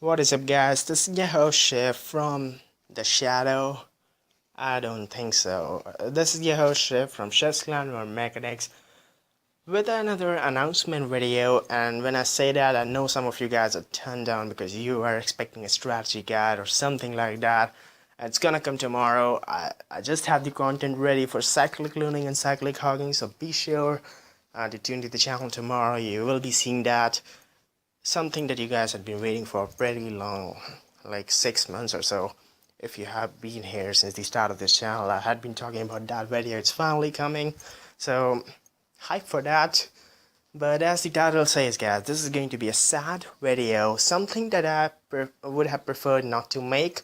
What is up, guys? This is your host Chef from the Shadow. I don't think so. This is your host Chef from Chef's Clan or Mechanics with another announcement video. And when I say that, I know some of you guys are turned down because you are expecting a strategy guide or something like that. It's gonna come tomorrow. I just have the content ready for cyclic learning and cyclic hogging, so be sure to tune to the channel tomorrow. You will be seeing that. Something that you guys have been waiting for pretty long, like 6 months or so. If you have been here since the start of this channel, I had been talking about that video. It's finally coming, so hype for that. But as the title says, guys, this is going to be a sad video, something that I would have preferred not to make.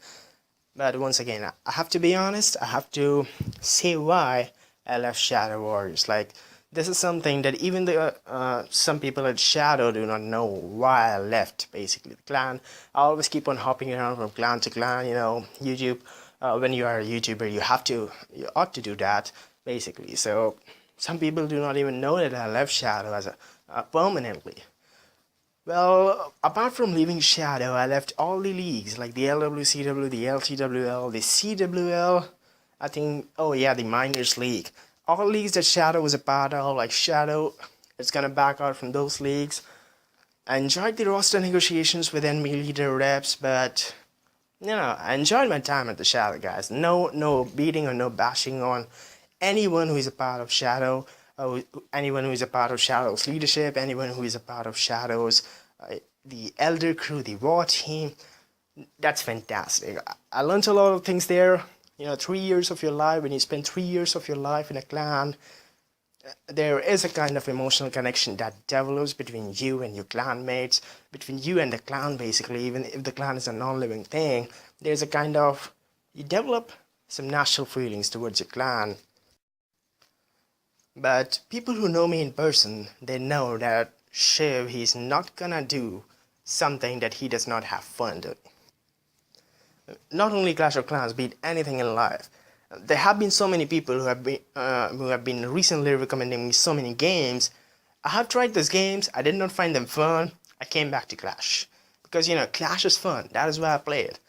But once again, I have to be honest, I have to say why I left Shadow Warriors. Like, this is something that even some people at Shadow do not know why I left, basically, the clan. I always keep on hopping around from clan to clan, YouTube. When you are a YouTuber, you ought to do that, basically. So, some people do not even know that I left Shadow as permanently. Well, apart from leaving Shadow, I left all the leagues like the LWCW, the LTWL, the CWL, I think, oh yeah, the Miners League. All leagues that Shadow was a part of, like Shadow, it's gonna back out from those leagues. I enjoyed the roster negotiations with enemy leader reps, but I enjoyed my time at the Shadow, guys. No beating or no bashing on anyone who is a part of Shadow, anyone who is a part of Shadow's leadership, anyone who is a part of Shadow's the Elder Crew, the War Team. That's fantastic. I learned a lot of things there. 3 years of your life, when you spend 3 years of your life in a clan, there is a kind of emotional connection that develops between you and your clanmates, between you and the clan, basically. Even if the clan is a non-living thing, there's a kind of, you develop some natural feelings towards your clan. But people who know me in person, they know that Shiv, he's not gonna do something that he does not have fun doing. Not only Clash of Clans, be it anything in life. There have been so many people who have been recently recommending me so many games. I have tried those games. I did not find them fun. I came back to Clash because Clash is fun. That is why I play it.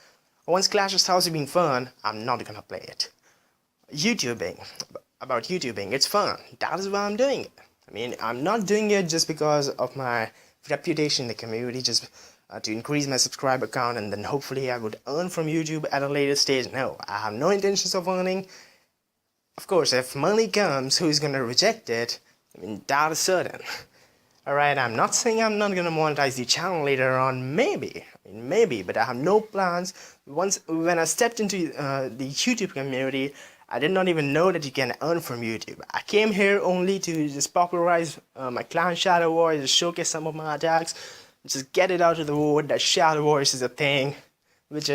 Once Clash starts being fun, I'm not gonna play it. YouTubing, about YouTubing, it's fun. That is why I'm doing it. I mean, I'm not doing it just because of my reputation in the community, just to increase my subscriber count and then hopefully I would earn from YouTube at a later stage. No, I have no intentions of earning. Of course, if money comes, who's gonna reject it? I mean, that is certain. Alright, I'm not saying I'm not gonna monetize the channel later on, maybe, but I have no plans. When I stepped into the YouTube community, I did not even know that you can earn from YouTube. I came here only to just popularize my clan Shadow Wars, just showcase some of my attacks, just get it out of the wood that Shadow Wars is a thing, which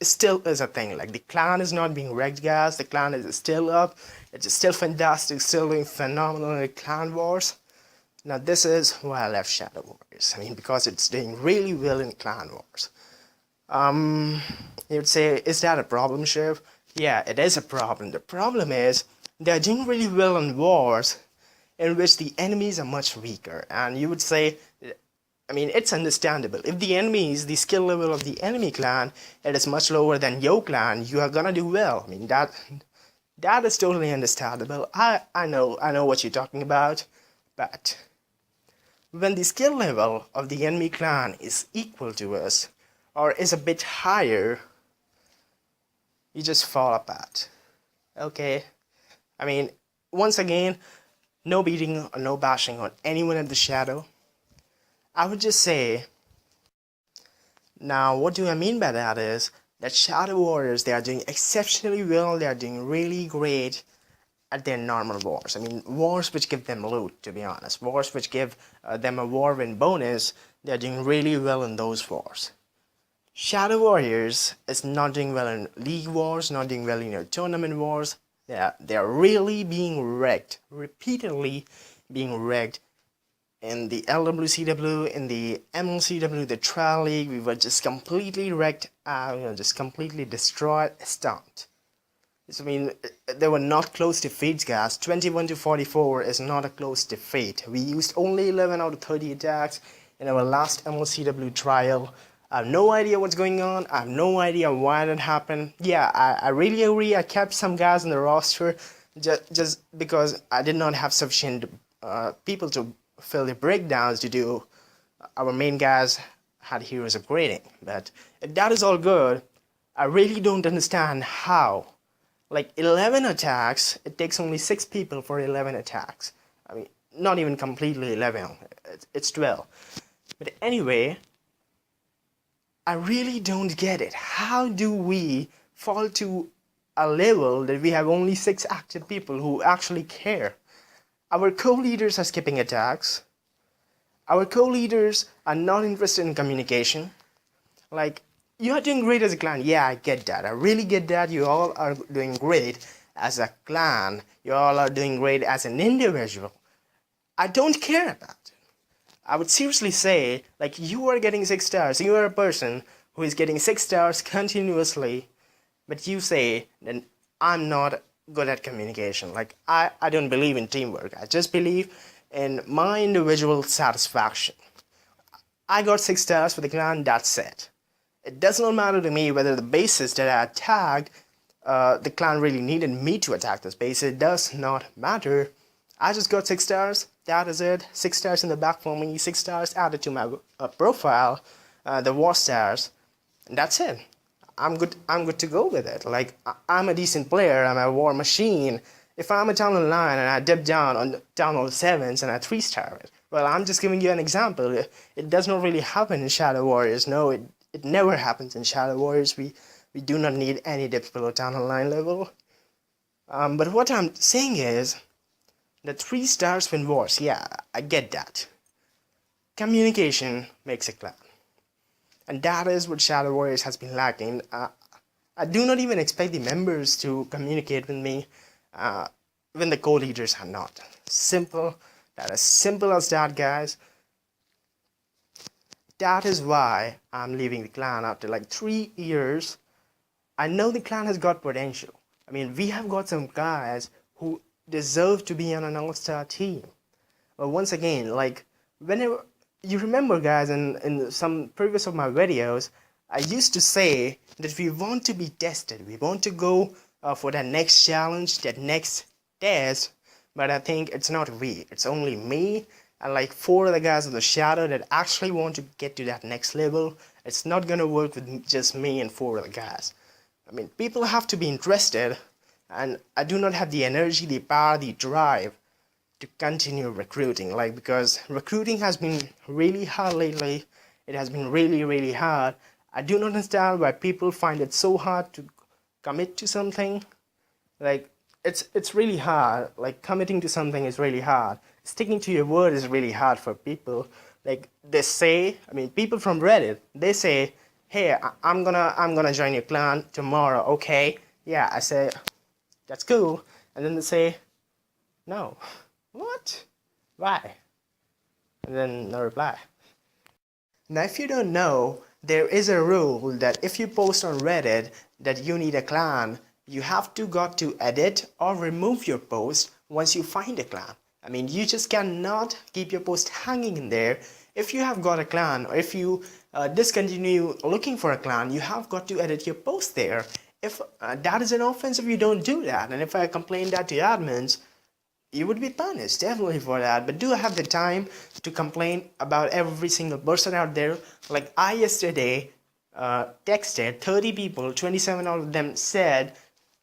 still is a thing. Like, the clan is not being wrecked, guys. The clan is still up. It's still fantastic, still doing phenomenal in Clan Wars. Now, this is why I left Shadow Warriors. I mean, because it's doing really well in Clan Wars. You'd say, is that a problem, Shiv? Yeah, it is a problem. The problem is, they're doing really well in wars in which the enemies are much weaker. And you would say, I mean, it's understandable. If the skill level of the enemy clan, it is much lower than your clan, you are gonna do well. I mean, that is totally understandable. I know what you're talking about. But when the skill level of the enemy clan is equal to us, or is a bit higher, you just fall apart. Okay? I mean, once again, no beating or no bashing on anyone at the Shadow. I would just say, now what do I mean by that is, that Shadow Warriors, they are doing exceptionally well, they are doing really great at their normal wars. I mean, wars which give them loot, to be honest. Wars which give them a war win bonus, they are doing really well in those wars. Shadow Warriors is not doing well in league wars, not doing well in your tournament wars. They are really being wrecked, repeatedly being wrecked. In the LWCW, in the MLCW, the Trial League, we were just completely wrecked, just completely destroyed, stumped. So, I mean, they were not close defeats, guys. 21-44 is not a close defeat. We used only 11 out of 30 attacks in our last MLCW trial. I have no idea what's going on. I have no idea why that happened. Yeah, I really agree. I kept some guys on the roster just because I did not have sufficient people to fill the breakdowns to do. Our main guys had heroes upgrading. But if that is all good, I really don't understand how. Like 11 attacks, it takes only 6 people for 11 attacks. I mean, not even completely 11, it's 12. But anyway, I really don't get it. How do we fall to a level that we have only 6 active people who actually care? Our co-leaders are skipping attacks. Our co-leaders are not interested in communication. Like, you are doing great as a clan. Yeah, I get that. I really get that. You all are doing great as a clan. You all are doing great as an individual. I don't care about it. I would seriously say, like, you are getting 6 stars. You are a person who is getting 6 stars continuously. But you say, then I'm not good at communication. Like, I don't believe in teamwork. I just believe in my individual satisfaction. I got 6 stars for the clan, that's it. It does not matter to me whether the bases that I attacked, the clan really needed me to attack this base. It does not matter. I just got 6 stars, that is it. 6 stars in the back for me, 6 stars added to my profile, the war stars, and that's it. I'm good to go with it. Like, I'm a decent player, I'm a war machine. If I'm a Town Hall 9 and I dip down on Town Hall 7s and I 3-star it, well, I'm just giving you an example. It does not really happen in Shadow Warriors. No, it never happens in Shadow Warriors. We do not need any dips below Town Hall 9 level. But what I'm saying is, the 3 stars win wars. Yeah, I get that. Communication makes a clan. And that is what Shadow Warriors has been lacking. I do not even expect the members to communicate with me when the co-leaders are not. Simple. That is simple as that, guys. That is why I'm leaving the clan after like 3 years. I know the clan has got potential. I mean, we have got some guys who deserve to be on an all-star team. But once again, like, whenever you remember, guys, in some previous of my videos, I used to say that we want to be tested. We want to go for that next challenge, that next test. But I think it's not we. It's only me and like 4 other guys of the Shadow that actually want to get to that next level. It's not gonna work with just me and 4 other guys. I mean, people have to be interested, and I do not have the energy, the power, the drive to continue recruiting. Like, because recruiting has been really hard lately. It has been really hard. I do not understand why people find it so hard to commit to something. Like, it's really hard. Like, committing to something is really hard. Sticking to your word is really hard for people. Like, they say, I mean, people from Reddit, they say, hey, I'm gonna join your clan tomorrow, okay? Yeah, I say, that's cool. And then they say, no. What? Why? And then no reply. Now, if you don't know, there is a rule that if you post on Reddit that you need a clan, you have to got to edit or remove your post once you find a clan. I mean, you just cannot keep your post hanging in there. If you have got a clan, or if you discontinue looking for a clan, you have got to edit your post there. If that is an offense if you don't do that, and if I complain that to admins, you would be punished definitely for that. But do I have the time to complain about every single person out there? Like, I yesterday texted 30 people, 27 out of them said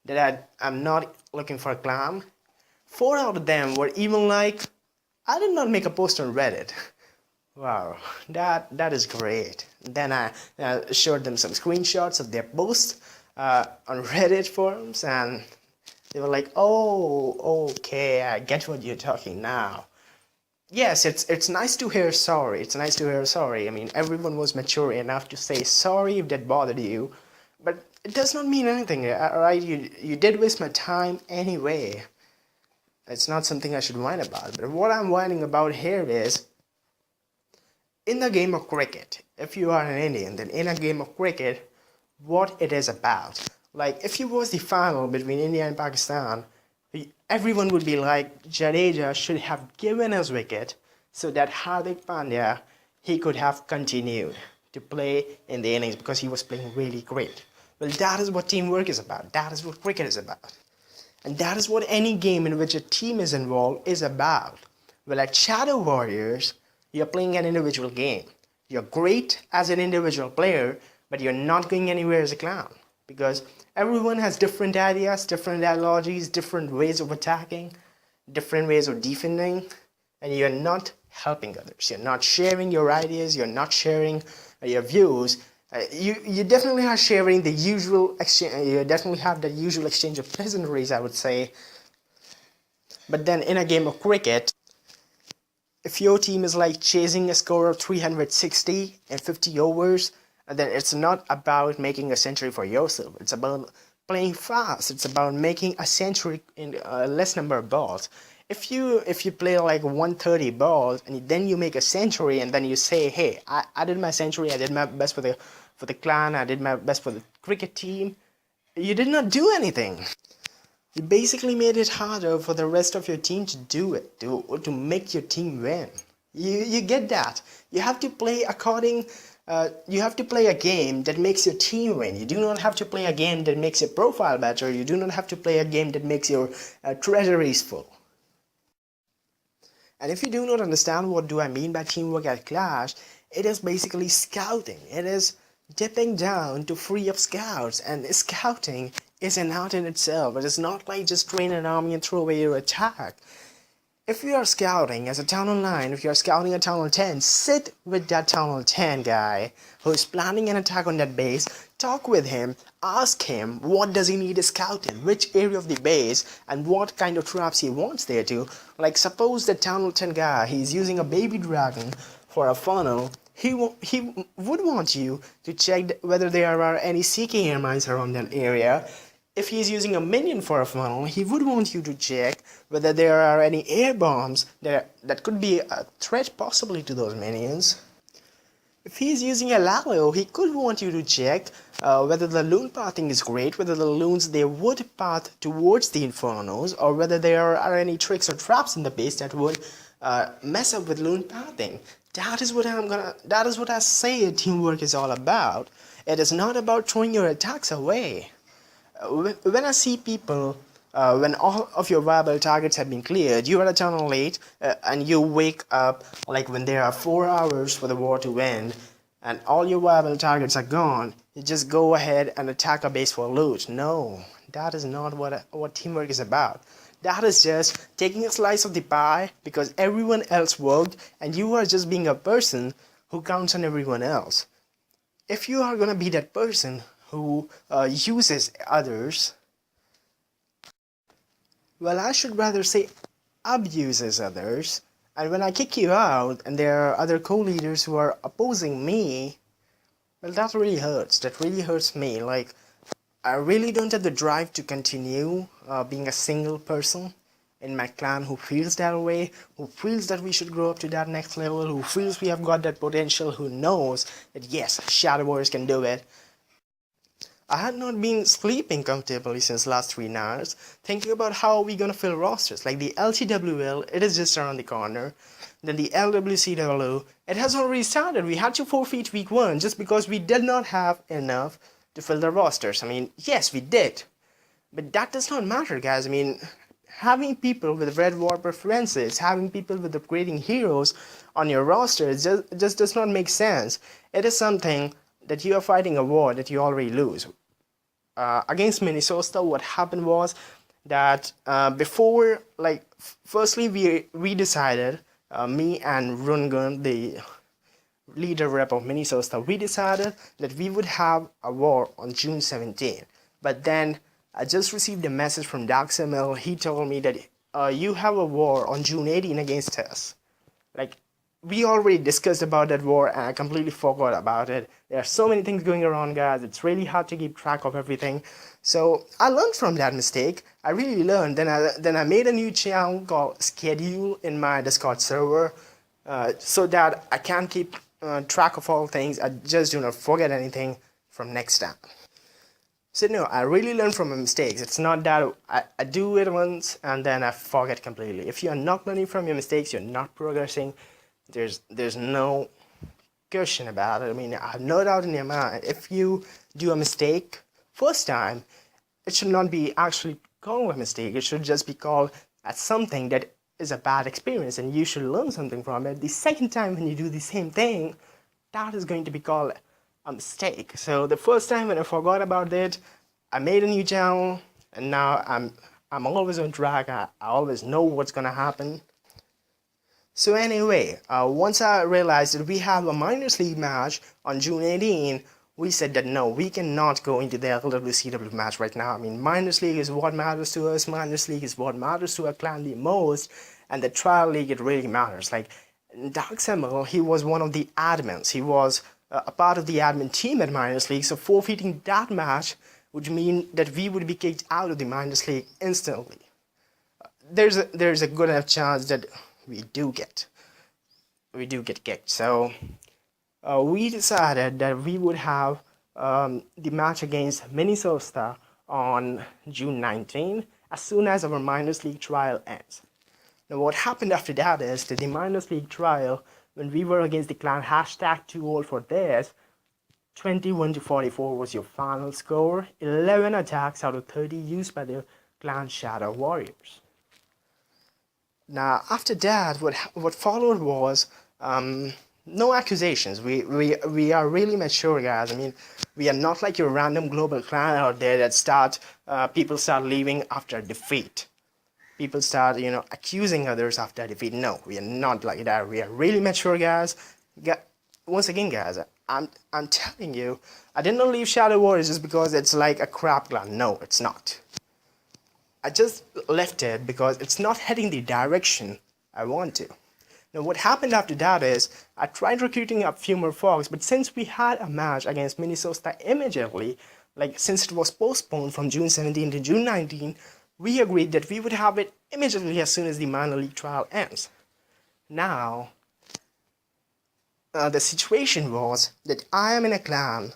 that I'm not looking for a clan. 4 out of them were even like, I did not make a post on Reddit. Wow, that is great. Then I showed them some screenshots of their posts on Reddit forums, and they were like, oh, okay, I get what you're talking now. Yes, it's nice to hear sorry. It's nice to hear sorry. I mean, everyone was mature enough to say sorry if that bothered you. But it does not mean anything, right? You did waste my time anyway. It's not something I should whine about. But what I'm whining about here is, in the game of cricket, if you are an Indian, then in a game of cricket, what it is about. Like, if it was the final between India and Pakistan, everyone would be like, Jadeja should have given his wicket so that Hardik Pandya, he could have continued. to play in the innings because he was playing really great. Well, that is what teamwork is about. That is what cricket is about. And that is what any game in which a team is involved is about. Well, at Shadow Warriors, you're playing an individual game. You're great as an individual player, but you're not going anywhere as a clan. Because everyone has different ideas, different ideologies, different ways of attacking, different ways of defending, and you're not helping others. You're not sharing your ideas, you're not sharing your views. You definitely are sharing the usual exchange, you definitely have the usual exchange of pleasantries, I would say. But then in a game of cricket, if your team is like chasing a score of 360 in 50 overs, then it's not about making a century for yourself. It's about playing fast. It's about making a century in a less number of balls. If you play like 130 balls and then you make a century and then you say, hey, I did my century, I did my best for the clan, I did my best for the cricket team, you did not do anything. You basically made it harder for the rest of your team to do it, to make your team win. You get that. You have to play you have to play a game that makes your team win. You do not have to play a game that makes your profile better. You do not have to play a game that makes your treasuries full. And if you do not understand what do I mean by teamwork at Clash, it is basically scouting. It is dipping down to free up scouts, and scouting is an art in itself. It is not like just train an army and throw away your attack. If you are scouting as a Town Hall 9, if you are scouting a Town Hall 10, sit with that Town Hall 10 guy who is planning an attack on that base, talk with him, ask him what does he need to scout in, which area of the base, and what kind of traps he wants there to. Like suppose the Town Hall 10 guy, he's using a baby dragon for a funnel, he would want you to check whether there are any seeking air mines around that area. If he's using a minion for a funnel, he would want you to check whether there are any air bombs that could be a threat possibly to those minions. If he's using a Lalo, he could want you to check whether the loon pathing is great, whether the loons they would path towards the infernos, or whether there are any tricks or traps in the base that would mess up with loon pathing. That is what I say teamwork is all about. It is not about throwing your attacks away. When I see people, when all of your viable targets have been cleared, you are at Town Hall 8, and you wake up like when there are 4 hours for the war to end, and all your viable targets are gone, you just go ahead and attack a base for loot. No, that is not what teamwork is about. That is just taking a slice of the pie because everyone else worked, and you are just being a person who counts on everyone else. If you are gonna be that person who uses others, well, I should rather say abuses others, and when I kick you out and there are other co-leaders who are opposing me, well, that really hurts. That really hurts me. Like, I really don't have the drive to continue being a single person in my clan who feels that way, who feels that we should grow up to that next level, who feels we have got that potential, who knows that yes, Shadow Warriors can do it. I had not been sleeping comfortably since last 3 nights, thinking about how we gonna fill rosters. Like the LTWL, it is just around the corner. Then the LWCW, it has already started. We had to forfeit week 1 just because we did not have enough to fill the rosters. I mean, yes, we did. But that does not matter, guys. I mean, having people with Red War preferences, having people with upgrading heroes on your roster just does not make sense. It is something that you are fighting a war that you already lose. Against Minnesota, what happened was that before, like, firstly we decided, me and Rungun, the leader rep of Minnesota, we decided that we would have a war on June 17. But then I just received a message from DarkSML. He told me that you have a war on June 18 against us. Like, we already discussed about that war and I completely forgot about it. There are so many things going around, guys. It's really hard to keep track of everything. So I learned from that mistake. I really learned. Then I made a new channel called Schedule in my Discord server so that I can keep track of all things. I just do not forget anything from next time. So no, I really learn from my mistakes. It's not that I do it once and then I forget completely. If you are not learning from your mistakes, you're not progressing. There's no question about it. I mean, I have no doubt in your mind, if you do a mistake first time, it should not be actually called a mistake. It should just be called as something that is a bad experience and you should learn something from it. The second time when you do the same thing, that is going to be called a mistake. So the first time when I forgot about it, I made a new channel and now I'm always on track. I always know what's gonna happen. So anyway, once I realized that we have a minors league match on June 18, we said that no, we cannot go into the LWCW match right now. I mean, minors league is what matters to us. Minors league is what matters to our clan the most, and the trial league, it really matters. Like Dark Symbol, he was one of the admins. He was a part of the admin team at minors league. So forfeiting that match would mean that we would be kicked out of the minors league instantly. There's a good enough chance that we do get kicked. So we decided that we would have the match against Minnesota on June 19 as soon as our minors league trial ends. Now what happened after that is that the minors league trial, when we were against the clan hashtag too old for this, 21-44 was your final score. 11 attacks out of 30 used by the clan Shadow Warriors. Now, after that, what followed was no accusations. We are really mature, guys. I mean, we are not like your random global clan out there that people start leaving after defeat. People start, accusing others after defeat. No, we are not like that. We are really mature, guys. Once again, guys, I'm telling you, I did not leave Shadow Warriors just because it's like a crap clan. No, it's not. I just left it because it's not heading the direction I want to. Now what happened after that is, I tried recruiting a few more folks, but since we had a match against Minnesota immediately, like since it was postponed from June 17 to June 19, we agreed that we would have it immediately as soon as the minor league trial ends. Now, the situation was that I am in a clan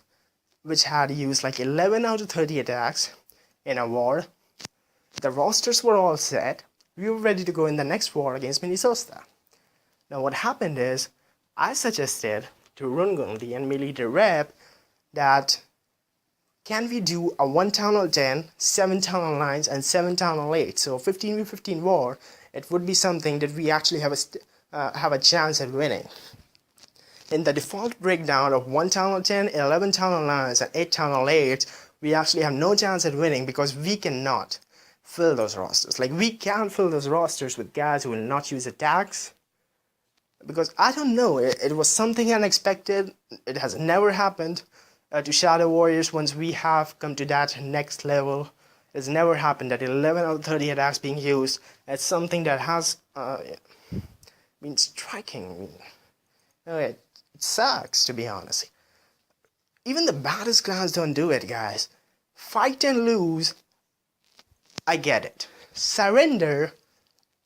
which had used like 11 out of 30 attacks in a war. The rosters were all set. We were ready to go in the next war against Minnesota. Now what happened is, I suggested to Rungundi and Millie the rep that can we do a 1 town hall 10, 7 town hall 9s, and 7 town hall 8. So 15v15 war, it would be something that we actually have a chance at winning. In the default breakdown of 1 town hall 10, 11 town hall 9s, and 8 town hall 8s, we actually have no chance at winning because we cannot fill those rosters. Like, we can't fill those rosters with guys who will not use attacks. Because, I don't know, it was something unexpected. It has never happened to Shadow Warriors once we have come to that next level. It's never happened that 11 out of 30 attacks being used. It's something that has been striking. It sucks, to be honest. Even the baddest clans don't do it, guys. Fight and lose, I get it. Surrender,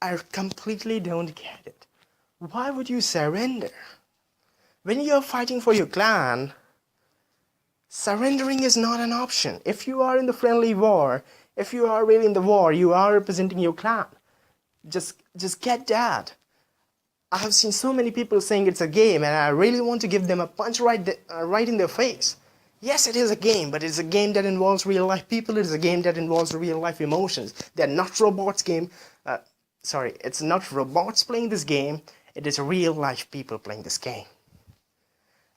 I completely don't get it. Why would you surrender? When you're fighting for your clan, surrendering is not an option. If you are in the friendly war, if you are really in the war, you are representing your clan. Just get that. I have seen so many people saying it's a game, and I really want to give them a punch right in their face. Yes, it is a game, but it's a game that involves real-life people. It is a game that involves real-life emotions. They're not robots it's not robots playing this game. It is real-life people playing this game.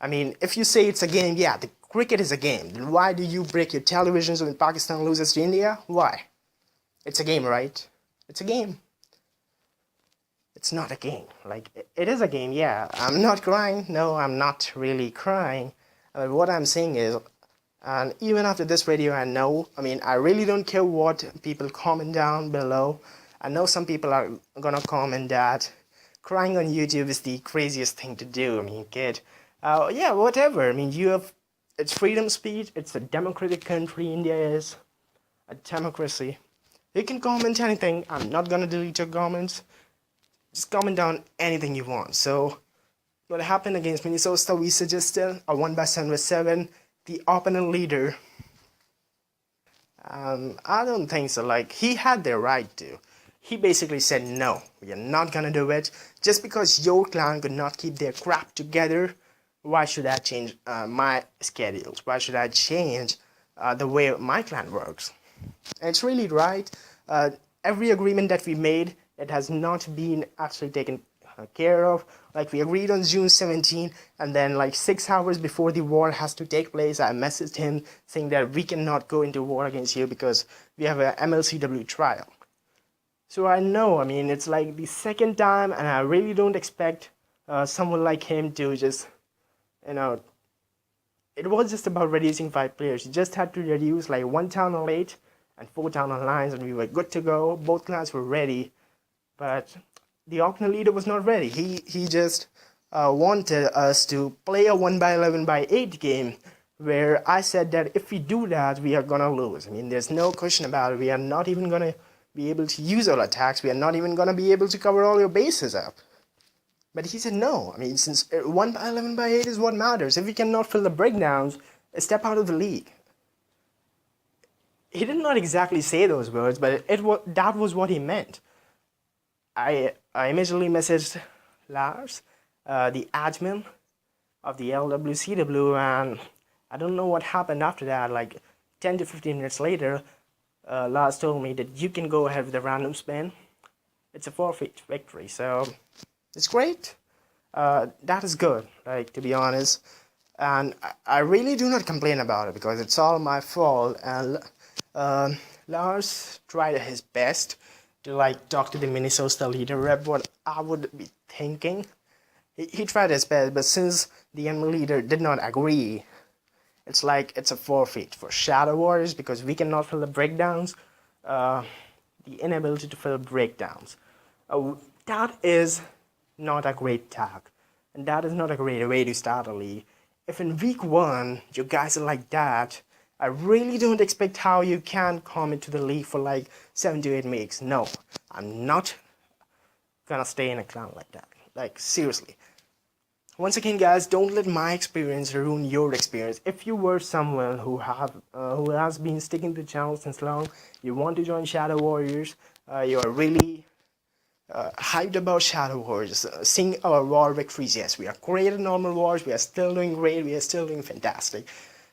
I mean, if you say it's a game, yeah, the cricket is a game. Then why do you break your televisions when Pakistan loses to India? Why? It's a game, right? It's a game. It's not a game. Like, it is a game, yeah. I'm not crying. No, I'm not really crying. What I'm saying is, and even after this video, I really don't care what people comment down below. I know some people are gonna comment that crying on YouTube is the craziest thing to do. I mean, kid, yeah, whatever. I mean, it's freedom speech. It's a democratic country. India is a democracy. You can comment anything. I'm not gonna delete your comments. Just comment down anything you want. So, what happened against Minnesota, we suggested a 1/7v7, the opponent leader. I don't think so. Like, he had the right to. He basically said, no, we are not gonna do it. Just because your clan could not keep their crap together why should I change my schedules? Why should I change the way my clan works? And it's really right. Every agreement that we made, it has not been actually taken care of. Like we agreed on June 17, and then like 6 hours before the war has to take place, I messaged him saying that we cannot go into war against you because we have a MLCW trial. So I know, I mean, it's like the second time, and I really don't expect someone like him to just, you know, it was just about reducing 5 players. You just had to reduce like 1 town on 8 and 4 town on lines, and we were good to go. Both clans were ready, but the Okna leader was not ready. He just wanted us to play a 1 by 11 by 8 game, where I said that if we do that, we are gonna lose. I mean, there's no question about it. We are not even gonna be able to use all attacks. We are not even gonna be able to cover all your bases up. But he said no. I mean, since 1 by 11 by 8 is what matters. If we cannot fill the breakdowns, step out of the league. He did not exactly say those words, but that was what he meant. I immediately messaged Lars, the admin of the LWCW, and I don't know what happened after that. Like 10 to 15 minutes later, Lars told me that you can go ahead with the random spin. It's a forfeit victory, so it's great. That is good, like, to be honest. And I really do not complain about it because it's all my fault. And Lars tried his best to like talk to the Minnesota leader rep what I would be thinking. He tried his best, but since the enemy leader did not agree, it's like it's a forfeit for Shadow Warriors because we cannot fill the breakdowns. The inability to fill breakdowns. That is not a great tag, and that is not a great way to start a league. If in week 1 you guys are like that, I really don't expect how you can come into the league for like 7 to 8 weeks. No, I'm not gonna stay in a clan like that. Like, seriously. Once again, guys, don't let my experience ruin your experience. If you were someone who has been sticking to the channel since long, you want to join Shadow Warriors, you are really hyped about Shadow Wars, seeing our war victories. Yes, we are great at normal wars, we are still doing great, we are still doing fantastic.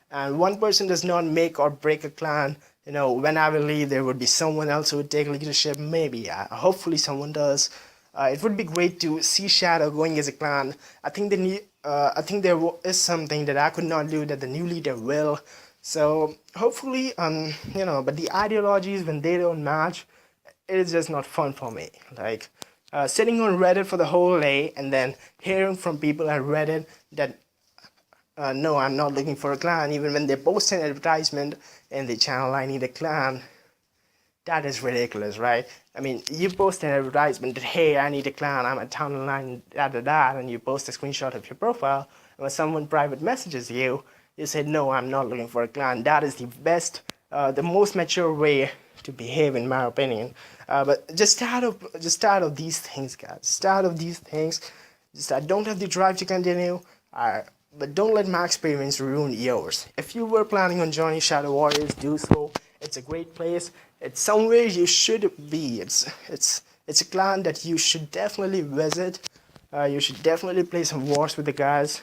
And one person does not make or break a clan. You know, when I will leave, there would be someone else who would take leadership. Maybe, hopefully someone does. It would be great to see Shadow going as a clan. I think there is something that I could not do that the new leader will. So hopefully, but the ideologies, when they don't match, it is just not fun for me. Like sitting on Reddit for the whole day and then hearing from people at Reddit that no, I'm not looking for a clan, even when they post an advertisement in the channel, I need a clan. That is ridiculous, right? I mean, you post an advertisement that, hey, I need a clan, I'm at town line, and you post a screenshot of your profile, and when someone private messages you, you say, no, I'm not looking for a clan. That is the best, the most mature way to behave, in my opinion. But just start of these things, guys. Start of these things. Just I don't have the drive to continue. But don't let my experience ruin yours. If you were planning on joining Shadow Warriors, do so. It's a great place. It's somewhere you should be. It's a clan that you should definitely visit. You should definitely play some wars with the guys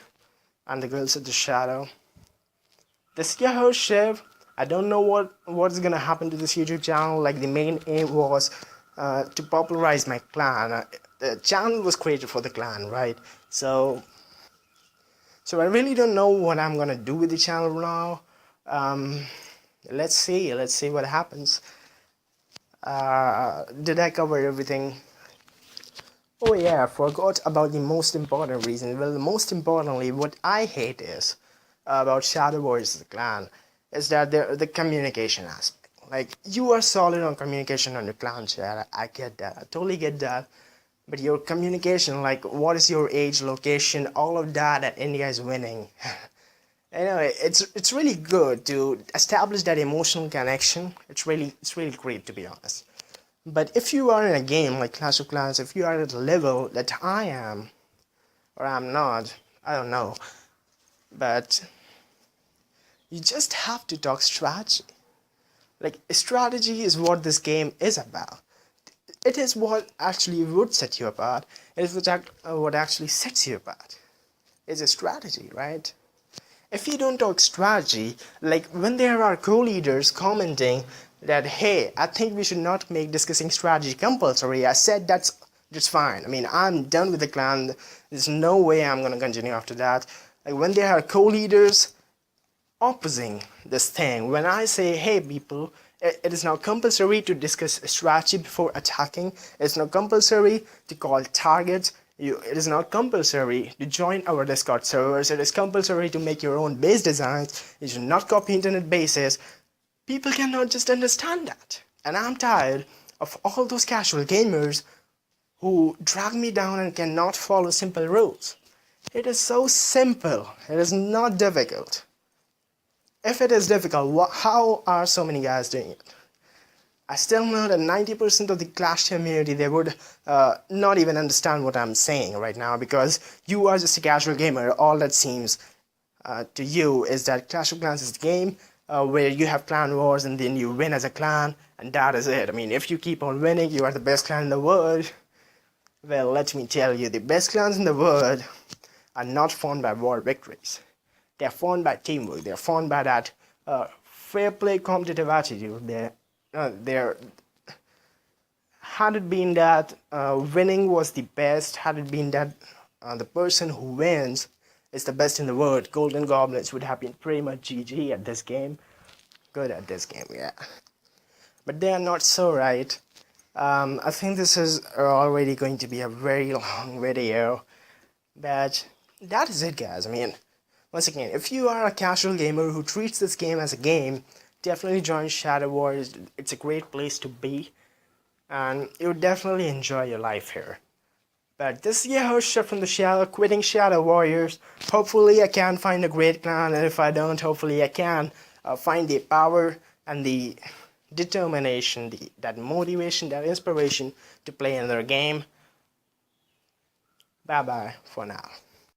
and the girls at the Shadow. This is your host, Shiv. I don't know what's gonna happen to this YouTube channel. Like, the main aim was to popularize my clan. The channel was created for the clan, right? So I really don't know what I'm gonna do with the channel now. Let's see what happens. Did I cover everything? Oh yeah, I forgot about the most important reason. Well, most importantly, what I hate is about Shadow Warriors the clan is that the communication aspect. Like, you are solid on communication on your clan chat. I get that. I totally get that. But your communication, like what is your age, location, all of that India is winning. Anyway, it's really good to establish that emotional connection. It's really great, to be honest. But if you are in a game like Clash of Clans, if you are at a level that I am, or I'm not, I don't know. But you just have to talk strategy. Like, strategy is what this game is about. It is what actually would set you apart. It is what actually sets you apart. is a strategy, right? If you don't talk strategy, like when there are co-leaders commenting that, hey, I think we should not make discussing strategy compulsory, I said that's fine. I mean, I'm done with the clan. There's no way I'm gonna continue after that. Like when there are co-leaders opposing this thing, when I say, hey people, it is now compulsory to discuss strategy before attacking. It's not compulsory to call targets. It is not compulsory to join our Discord servers. It is compulsory to make your own base designs. You should not copy internet bases. People cannot just understand that. And I'm tired of all those casual gamers who drag me down and cannot follow simple rules. It is so simple. It is not difficult. If it is difficult, how are so many guys doing it? I still know that 90% of the Clash community, they would not even understand what I'm saying right now, because you are just a casual gamer. All that seems to you is that Clash of Clans is the game where you have clan wars and then you win as a clan, and that is it. I mean, if you keep on winning, you are the best clan in the world. Well, let me tell you, the best clans in the world are not formed by war victories. They're formed by teamwork. They're formed by that fair play competitive attitude. They're had it been that winning was the best, had it been that the person who wins is the best in the world, Golden Goblins would have been pretty much GG at this game. Good at this game, yeah. But they are not so, right? I think this is already going to be a very long video. But that is it, guys. I mean, once again, if you are a casual gamer who treats this game as a game, definitely join Shadow Wars. It's a great place to be, and you would definitely enjoy your life here. But this is your host, Chef from the Shadow, quitting Shadow Warriors. Hopefully I can find a great clan, and if I don't, hopefully I can find the power and the determination, that motivation, that inspiration to play another game. Bye bye for now.